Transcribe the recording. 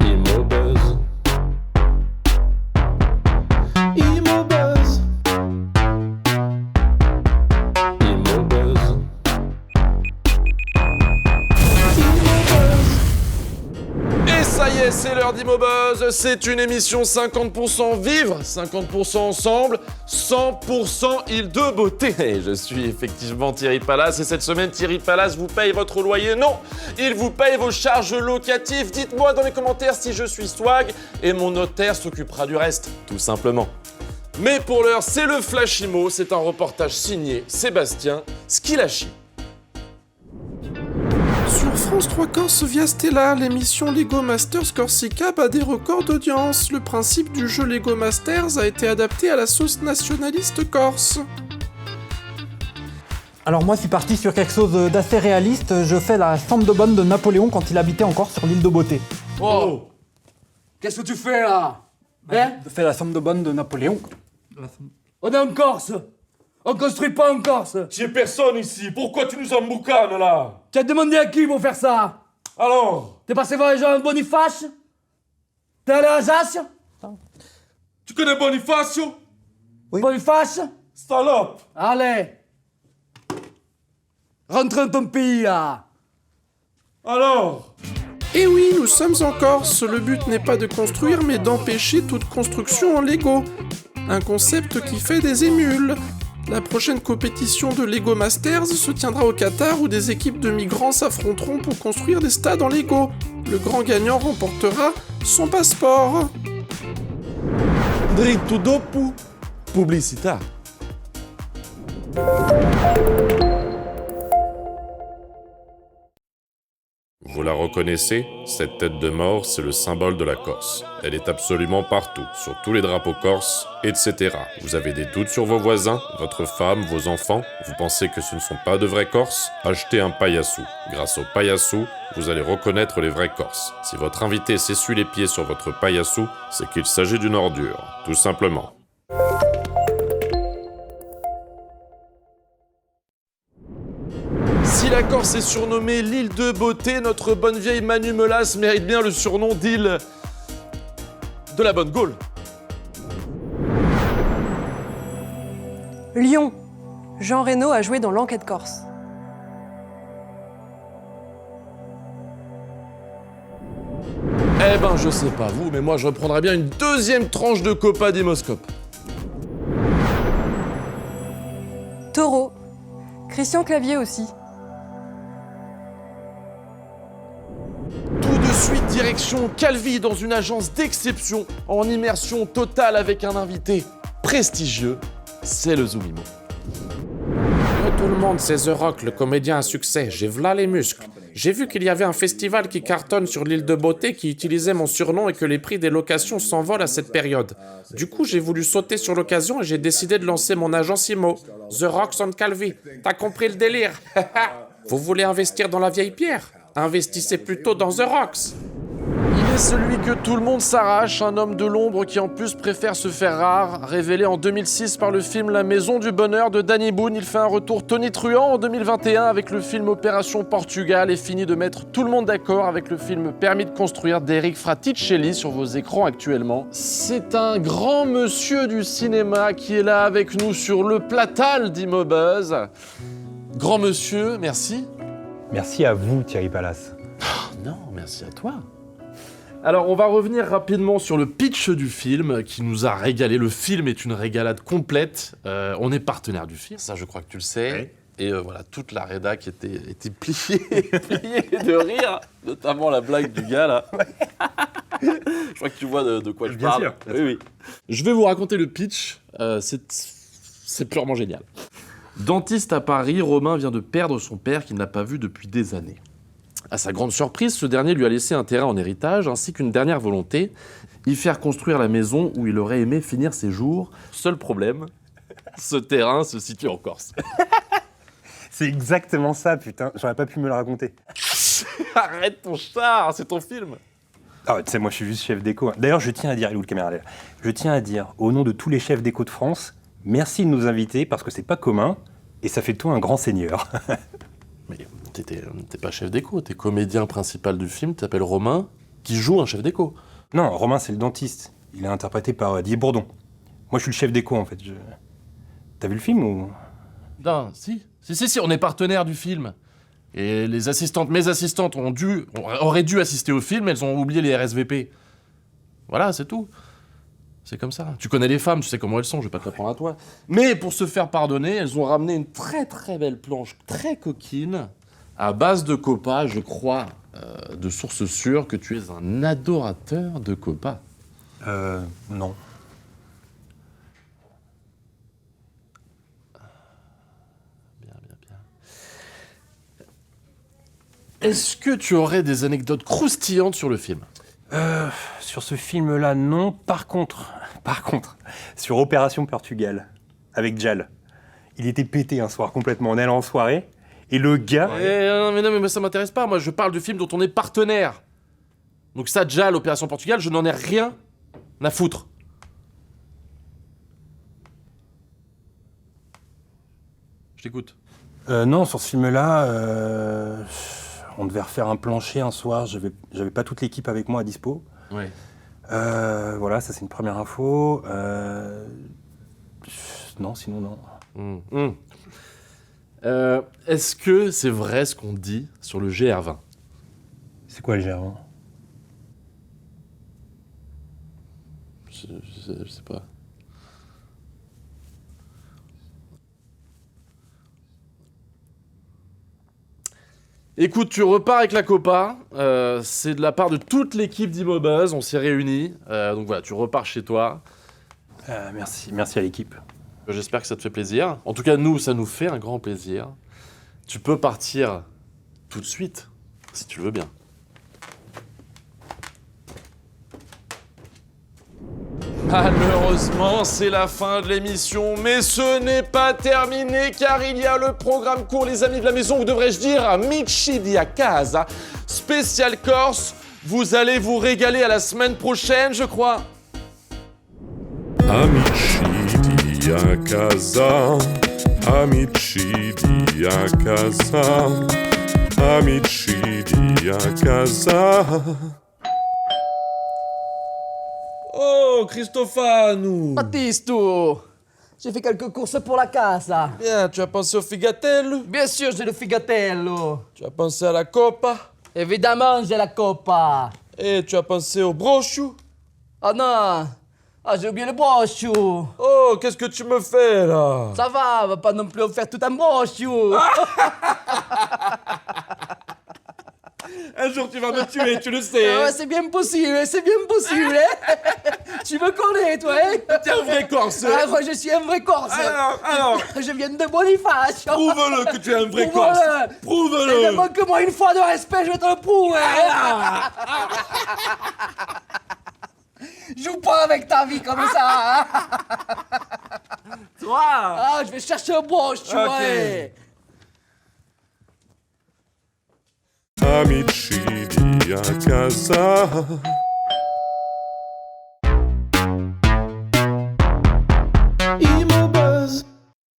Immobuzz. Immobuzz. Immobuzz. Et ça y est, c'est l'heure d'Immobuzz. C'est une émission 50% vivre, 50% ensemble, 100% île de beauté. Et je suis effectivement Thierry Pallas et cette semaine, Thierry Pallas vous paye votre loyer. Non, il vous paye vos charges locatives. Dites-moi dans les commentaires si je suis swag et mon notaire s'occupera du reste, tout simplement. Mais pour l'heure, c'est le Flash Immo. C'est un reportage signé Sébastien Schillaci. Sur France 3 Corse via Stella, l'émission Lego Masters Corsica bat des records d'audience. Le principe du jeu Lego Masters a été adapté à la sauce nationaliste corse. Alors moi, je suis parti sur quelque chose d'assez réaliste. Je fais la chambre de bonne de Napoléon quand il habitait encore sur l'île de Beauté. Oh, qu'est-ce que tu fais là? Hein? Je fais la chambre de bonne de Napoléon. On est en Corse. On construit pas en Corse. J'ai personne ici, pourquoi tu nous emboucanes là? Tu as demandé à qui pour faire ça? Alors? T'es passé voir les gens de Boniface? T'es allé à Alsace? Tu connais Bonifacio? Oui. Boniface? Salope! Allez. Rentre dans ton pays là. Alors? Et oui, nous sommes en Corse. Le but n'est pas de construire, mais d'empêcher toute construction en Lego. Un concept qui fait des émules. La prochaine compétition de Lego Masters se tiendra au Qatar où des équipes de migrants s'affronteront pour construire des stades en Lego. Le grand gagnant remportera son passeport. Dritto dopo pubblicità. Vous la reconnaissez? Cette tête de mort, c'est le symbole de la Corse. Elle est absolument partout, sur tous les drapeaux corses, etc. Vous avez des doutes sur vos voisins, votre femme, vos enfants? Vous pensez que ce ne sont pas de vrais Corses? Achetez un paillassou. Grâce au paillassou, vous allez reconnaître les vrais Corses. Si votre invité s'essuie les pieds sur votre paillassou, c'est qu'il s'agit d'une ordure, tout simplement. Si la Corse est surnommée l'île de beauté, notre bonne vieille Manu Melas mérite bien le surnom d'île de la bonne Gaule. Lyon. Jean Reno a joué dans l'Enquête Corse. Eh ben, je sais pas vous, mais moi je reprendrais bien une deuxième tranche de Copa d'Imoscope. Taureau. Christian Clavier aussi. Tout de suite, direction Calvi, dans une agence d'exception, en immersion totale avec un invité prestigieux, c'est le Zoom Immo. Yo tout le monde, c'est The Rock, le comédien à succès. J'ai v'là les muscles. J'ai vu qu'il y avait un festival qui cartonne sur l'île de Beauté qui utilisait mon surnom et que les prix des locations s'envolent à cette période. Du coup, j'ai voulu sauter sur l'occasion et j'ai décidé de lancer mon agence IMO, The Rocks on Calvi. T'as compris le délire? Vous voulez investir dans la vieille pierre? Investissez plutôt dans The Rocks. Il est celui que tout le monde s'arrache, un homme de l'ombre qui en plus préfère se faire rare. Révélé en 2006 par le film La Maison du Bonheur de Danny Boone, il fait un retour tonitruant en 2021 avec le film Opération Portugal et finit de mettre tout le monde d'accord avec le film Permis de construire d'Eric Fraticelli sur vos écrans actuellement. C'est un grand monsieur du cinéma qui est là avec nous sur le platal d'Immobuzz. Grand monsieur, merci. Merci à vous, Thierry Pallas. Non, merci à toi. Alors, on va revenir rapidement sur le pitch du film qui nous a régalé. Le film est une régalade complète. On est partenaire du film, ça je crois que tu le sais. Oui. Et voilà, toute la rédac était pliée, pliée de rire, notamment la blague du gars là. Je crois que tu vois de quoi je Bien parle. sûr. Oui, oui. Je vais vous raconter le pitch. C'est purement génial. Dentiste à Paris, Romain vient de perdre son père qu'il n'a pas vu depuis des années. À sa grande surprise, ce dernier lui a laissé un terrain en héritage ainsi qu'une dernière volonté, y faire construire la maison où il aurait aimé finir ses jours. Seul problème, ce terrain se situe en Corse. C'est exactement ça, putain. J'aurais pas pu me le raconter. Arrête ton char, c'est ton film. Ah, tu sais, moi, je suis juste chef d'éco. Hein. D'ailleurs, je tiens à dire, il est où le caméra là? Je tiens à dire, au nom de tous les chefs d'éco de France, merci de nous inviter parce que c'est pas commun et ça fait de toi un grand seigneur. Mais t'es pas chef d'écho, t'es comédien principal du film, t'appelles Romain, qui joue un chef d'écho. Non, Romain, c'est le dentiste. Il est interprété par Didier Bourdon. Moi, je suis le chef d'écho, en fait. T'as vu le film ou... Non, si, on est partenaire du film. Et mes assistantes auraient dû assister au film, elles ont oublié les RSVP. Voilà, c'est tout. C'est comme ça. Tu connais les femmes, tu sais comment elles sont, je vais pas te l'apprendre à toi. Mais pour se faire pardonner, elles ont ramené une très très belle planche, très coquine, à base de copa, je crois, de source sûre, que tu es un adorateur de copa. Non. Bien. Est-ce que tu aurais des anecdotes croustillantes sur le film ? Sur ce film-là, non. Par contre, sur Opération Portugal, avec Jal, il était pété un soir complètement. On allait en soirée, et le gars... Non, mais ça m'intéresse pas. Moi, je parle du film dont on est partenaire. Donc ça, déjà, l'Opération Portugal, je n'en ai rien à foutre. Je t'écoute. Non, sur ce film-là, on devait refaire un plancher un soir. J'avais pas toute l'équipe avec moi à dispo. Ouais. Voilà, ça c'est une première info. Non, sinon non. Est-ce que c'est vrai ce qu'on dit sur le GR20 ? C'est quoi le GR20 ? Je sais pas. Écoute, tu repars avec la copa. C'est de la part de toute l'équipe d'Immobuzz. On s'est réunis. Donc voilà, tu repars chez toi. Merci à l'équipe. J'espère que ça te fait plaisir. En tout cas, nous, ça nous fait un grand plaisir. Tu peux partir tout de suite, si tu le veux bien. Malheureusement, c'est la fin de l'émission, mais ce n'est pas terminé car il y a le programme court, les amis de la maison, ou devrais-je dire Amici di a casa, spécial Corse. Vous allez vous régaler à la semaine prochaine, je crois. Amici di a casa, amici di a casa, amici di a casa. Oh, Cristofano! Baptisto, j'ai fait quelques courses pour la casa. Bien, tu as pensé au figatello? Bien sûr, j'ai le figatello. Tu as pensé à la coppa? Évidemment, j'ai la coppa. Et tu as pensé au brochou? Oh non, j'ai oublié le brochou. Oh, qu'est-ce que tu me fais là? Ça va pas non plus faire tout un brochou. Un jour tu vas me tuer, tu le sais. Ah ouais, c'est bien possible. Tu me connais, toi, hein? T'es un vrai Corse. Ah, moi, je suis un vrai Corse. Alors, Je viens de Boniface. prouve-le que tu es un vrai Corse. Prouve-le. Manque-moi une fois de respect, je vais te le prouver. Joue pas avec ta vie comme ça. Hein. Toi. Je vais chercher un broche, tu vois. Amici di a casa.